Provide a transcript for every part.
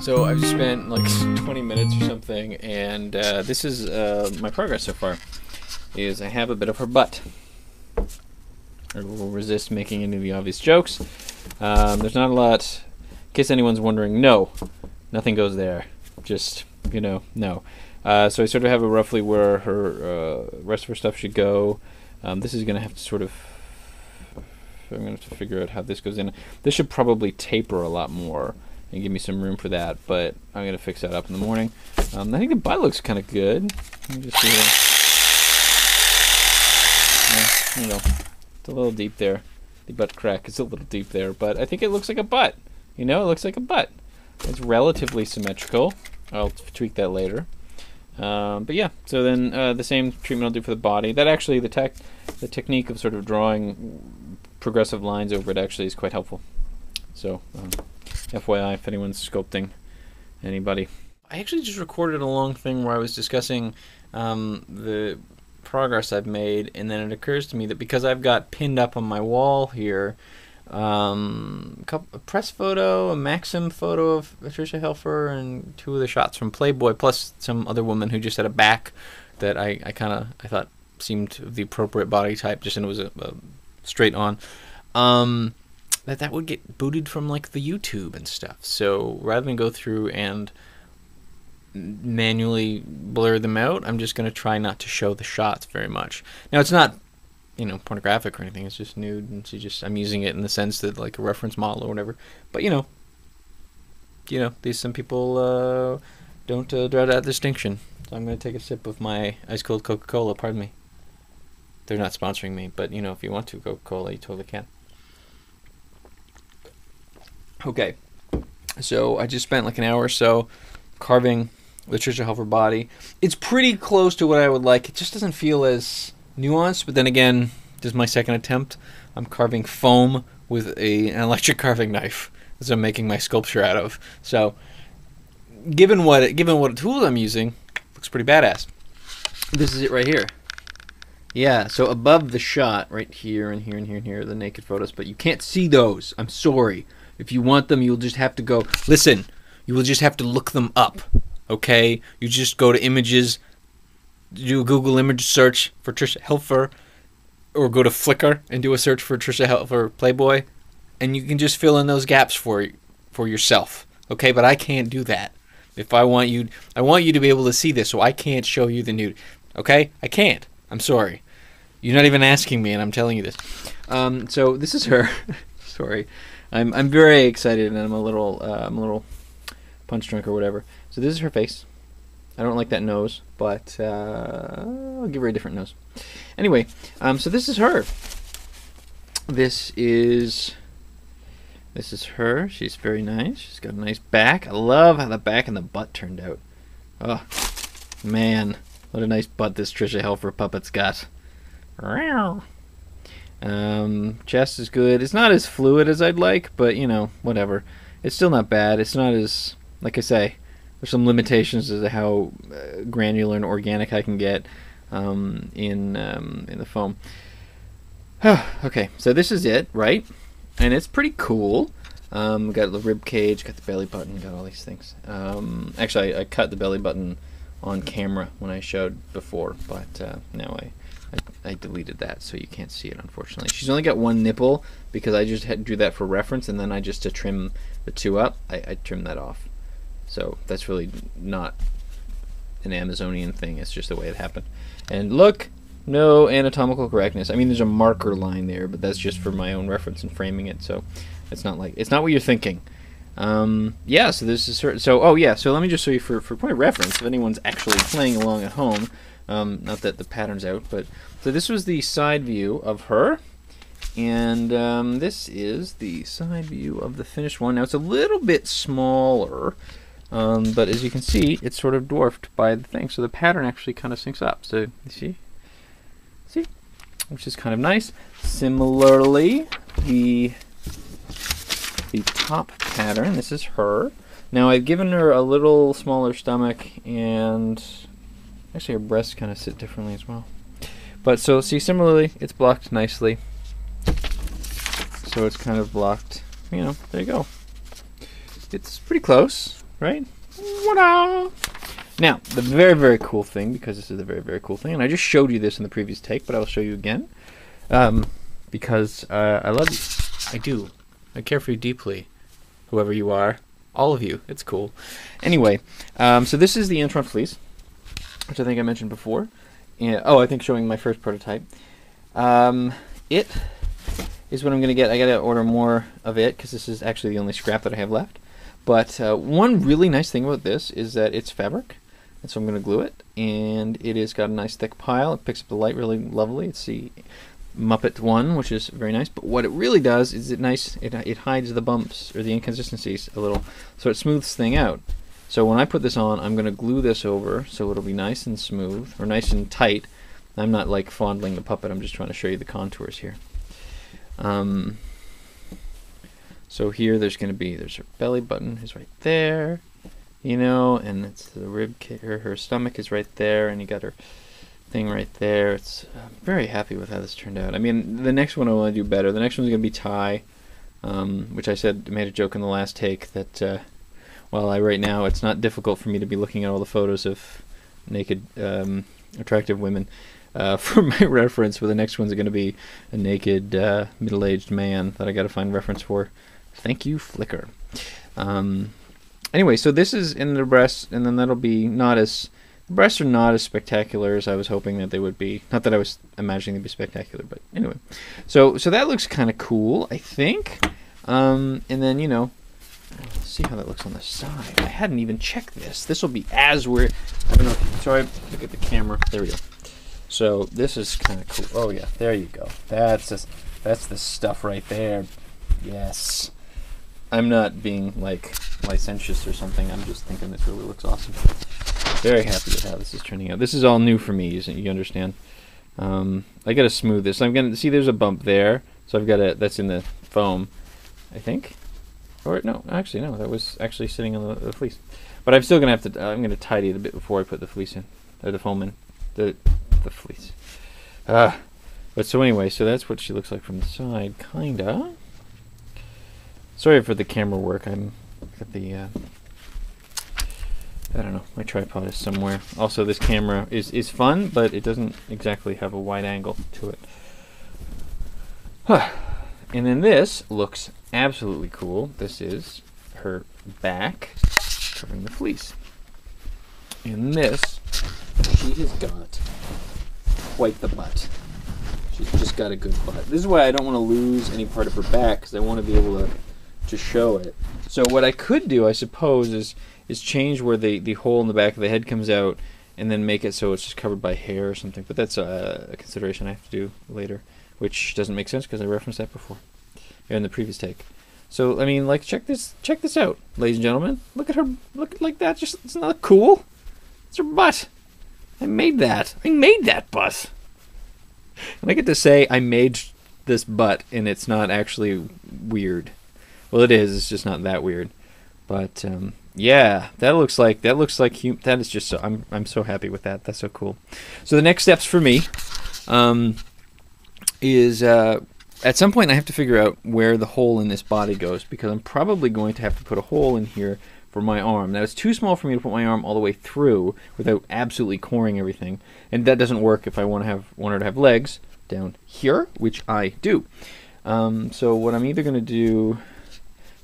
So I've just spent like 20 minutes or something, and this is my progress so far. Is I have a bit of her butt. I will resist making any of the obvious jokes. There's not a lot. In case anyone's wondering, no, nothing goes there. Just, you know, no. So I sort of have a roughly where her rest of her stuff should go. This is going to have to sort of... I'm going to have to figure out how this goes in. This should probably taper a lot more and give me some room for that, but I'm going to fix that up in the morning. I think the butt looks kind of good. Let me just see here. Yeah, you know, it's a little deep there. The butt crack is a little deep there, but I think it looks like a butt. You know, it looks like a butt. It's relatively symmetrical. I'll tweak that later. But yeah, so then the same treatment I'll do for the body. That actually, the technique of sort of drawing progressive lines over it actually is quite helpful. So, FYI, if anyone's sculpting anybody. I actually just recorded a long thing where I was discussing the progress I've made, and then it occurs to me that because I've got pinned up on my wall here a press photo, a Maxim photo of Patricia Helfer, and 2 of the shots from Playboy, plus some other woman who just had a back that I thought seemed the appropriate body type, just and it was a straight on. That would get booted from like the YouTube and stuff. So rather than go through and manually blur them out, I'm just going to try not to show the shots very much. Now it's not, you know, pornographic or anything. It's just nude, and I'm using it in the sense that like a reference model or whatever. But you know, some people don't draw that distinction. So I'm going to take a sip of my ice cold Coca-Cola. Pardon me. They're not sponsoring me, but you know, if you want to Coca-Cola, you totally can. Okay, so I just spent like an hour or so carving Patricia Helfer body. It's pretty close to what I would like. It just doesn't feel as nuanced, but then again, this is my second attempt. I'm carving foam with an electric carving knife as I'm making my sculpture out of. So, given what tools I'm using, looks pretty badass. This is it right here. Yeah, so above the shot, right here and here and here and here, are the naked photos, but you can't see those. I'm sorry. If you want them, you'll just have to go... Listen, you will just have to look them up, okay? You just go to images, do a Google image search for Tricia Helfer, or go to Flickr and do a search for Tricia Helfer Playboy, and you can just fill in those gaps for yourself, okay? But I can't do that. If I want you to be able to see this, so I can't show you the nude, okay? I can't. I'm sorry. You're not even asking me, and I'm telling you this. So this is her. Sorry. I'm very excited, and I'm a little punch drunk or whatever. So this is her face. I don't like that nose, but I'll give her a different nose. Anyway, so this is her. This is her. She's very nice. She's got a nice back. I love how the back and the butt turned out. Oh, man, what a nice butt this Tricia Helfer puppet's got. Chest is good. It's not as fluid as I'd like, but you know, whatever. It's still not bad. It's not as, like I say, there's some limitations as to how granular and organic I can get in the foam. Okay, so this is it, right? And it's pretty cool. Got the rib cage, got the belly button, got all these things. Actually, I cut the belly button on camera when I showed before, but now I deleted that, so you can't see it, unfortunately. She's only got one nipple because I just drew that for reference, and then I just, to trim the 2 up, I trimmed that off. So that's really not an Amazonian thing. It's just the way it happened. And look, no anatomical correctness. I mean, there's a marker line there, but that's just for my own reference and framing it. So it's not what you're thinking. Yeah. So this is her. So So let me just show you for point of reference, if anyone's actually playing along at home. Not that the pattern's out, but so this was the side view of her, and this is the side view of the finished one. Now it's a little bit smaller, but as you can see, it's sort of dwarfed by the thing, so the pattern actually kind of syncs up. So you see, which is kind of nice. Similarly, the top pattern. This is her. Now I've given her a little smaller stomach, and actually her breasts kind of sit differently as well. But so see, similarly, it's blocked nicely. So it's kind of blocked. You know, there you go. It's pretty close. right? What-da! Now, the very, very cool thing, because this is the very, very cool thing, and I just showed you this in the previous take, but I'll show you again, because I love you. I do. I care for you deeply, whoever you are. All of you. It's cool. Anyway, so this is the Antron fleece, which I think I mentioned before. And, oh, I think showing my first prototype. It is what I'm going to get. I got to order more of it, because this is actually the only scrap that I have left. But one really nice thing about this is that it's fabric. And so I'm going to glue it, and it has got a nice thick pile. It picks up the light really lovely. It's the Muppet one, which is very nice. But what it really does is it hides the bumps or the inconsistencies a little, so it smooths thing out. So when I put this on, I'm going to glue this over so it'll be nice and smooth, or nice and tight. I'm not like fondling the puppet. I'm just trying to show you the contours here. So here there's her belly button is right there. You know, and it's the rib cage, her stomach is right there, and you got her thing right there. I'm very happy with how this turned out. I mean, the next one I want to do better. The next one's going to be tie, which I made a joke in the last take that, right now it's not difficult for me to be looking at all the photos of naked, attractive women for my reference, but the next one's going to be a naked, middle-aged man that I got to find reference for. Thank you, Flickr. Anyway, so this is in the breast, and then that'll be the breasts are not as spectacular as I was hoping that they would be. Not that I was imagining they'd be spectacular, but anyway. So that looks kind of cool, I think. And then, you know, let's see how that looks on the side. I hadn't even checked this. This will be as weird. I don't know. Sorry, look at the camera. There we go. So this is kind of cool. Oh yeah, there you go. That's the stuff right there. Yes. I'm not being like licentious or something. I'm just thinking this really looks awesome. Very happy with how this is turning out. This is all new for me. You understand? I gotta smooth this. I'm gonna see. There's a bump there, so I've got to. That's in the foam, I think. Or no, actually no. That was actually sitting on the fleece. But I'm still gonna have to. I'm gonna tidy it a bit before I put the fleece in, or the foam in, the fleece. But so anyway, so that's what she looks like from the side, kinda. Sorry for the camera work. I'm got the I don't know, my tripod is somewhere. Also, this camera is fun, but it doesn't exactly have a wide angle to it. And then this looks absolutely cool. This is her back covering the fleece. And this, she has got quite the butt. She's just got a good butt. This is why I don't want to lose any part of her back, because I want to be able to show it. So what I could do, I suppose, is change where the hole in the back of the head comes out, and then make it so it's just covered by hair or something. But that's a consideration I have to do later, which doesn't make sense because I referenced that before in the previous take. So I mean, like, check this out, ladies and gentlemen. Look at her. Look like that. Just, it's not cool. It's her butt. I made that. I made that butt. And I get to say I made this butt, and it's not actually weird. Well, it is. It's just not that weird. But yeah, that looks like that is just so. I'm so happy with that. That's so cool. So the next steps for me is at some point I have to figure out where the hole in this body goes, because I'm probably going to have to put a hole in here for my arm. Now, it's too small for me to put my arm all the way through without absolutely coring everything, and that doesn't work if I want her to have legs down here, which I do. So what I'm either going to do.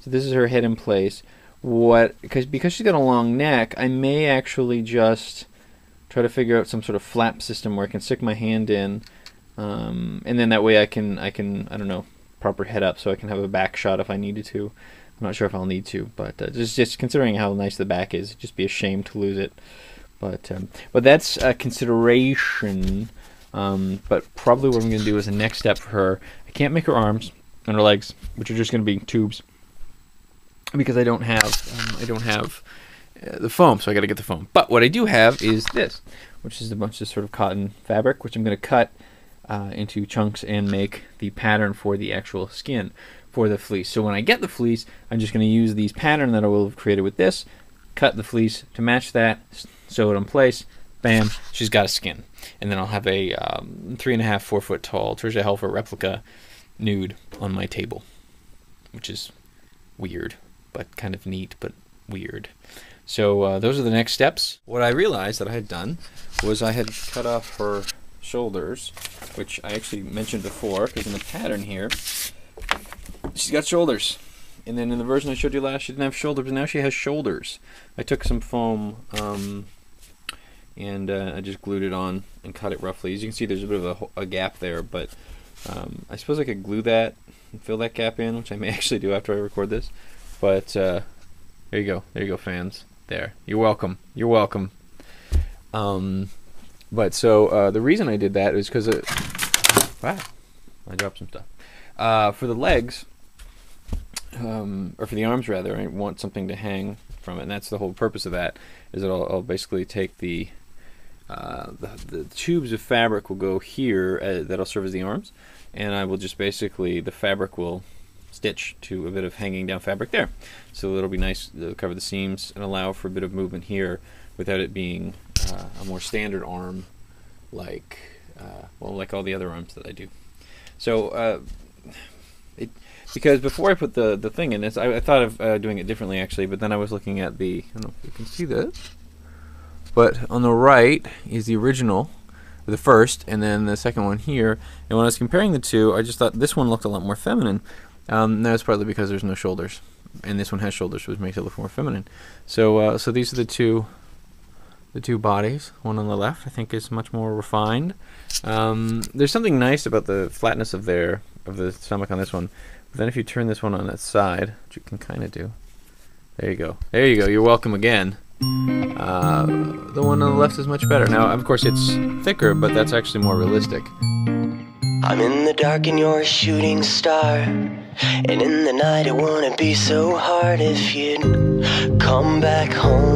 So this is her head in place. Because she's got a long neck, I may actually just try to figure out some sort of flap system where I can stick my hand in, and then that way I can I don't know, prop her head up so I can have a back shot if I needed to. I'm not sure if I'll need to, but just considering how nice the back is, it'd just be a shame to lose it. But that's a consideration. But probably what I'm going to do is the next step for her. I can't make her arms and her legs, which are just going to be tubes, because I don't have the foam, so I got to get the foam. But what I do have is this, which is a bunch of sort of cotton fabric, which I'm going to cut into chunks and make the pattern for the actual skin for the fleece. So when I get the fleece, I'm just going to use these pattern that I will have created with this, cut the fleece to match that, sew it in place, bam, she's got a skin. And then I'll have a 3.5, 4 foot tall Trisha Helfer replica nude on my table, which is weird, but kind of neat, but weird. So those are the next steps. What I realized that I had done was I had cut off her shoulders, which I actually mentioned before, because in the pattern here, she's got shoulders. And then in the version I showed you last, she didn't have shoulders, but now she has shoulders. I took some foam and I just glued it on and cut it roughly. As you can see, there's a bit of a gap there, but I suppose I could glue that and fill that gap in, which I may actually do after I record this. But there you go. There you go, fans. There. You're welcome. You're welcome. But so the reason I did that is because wow, I dropped some stuff. For the legs, or for the arms rather, I want something to hang from it, and that's the whole purpose of that. Is that I'll basically take the tubes of fabric will go here that'll serve as the arms, and I will just basically, the fabric will stitch to a bit of hanging down fabric there, so it'll be nice to cover the seams and allow for a bit of movement here without it being a more standard arm like well, like all the other arms that I do. So because before I put the thing in this, I thought of doing it differently actually, but then I was looking at the, I don't know if you can see this, but on the right is the original, the first, and then the second one here. And when I was comparing the two, I just thought this one looked a lot more feminine. That's partly because there's no shoulders, and this one has shoulders, which makes it look more feminine. So so these are the two bodies. One on the left I think is much more refined. There's something nice about the flatness of the stomach on this one. But then if you turn this one on that side, which you can kind of do, there you go. There you go. You're welcome again. The one on the left is much better. Now, of course, it's thicker, but that's actually more realistic. I'm in the dark and you're a shooting star, and in the night it wouldn't be so hard if you'd come back home.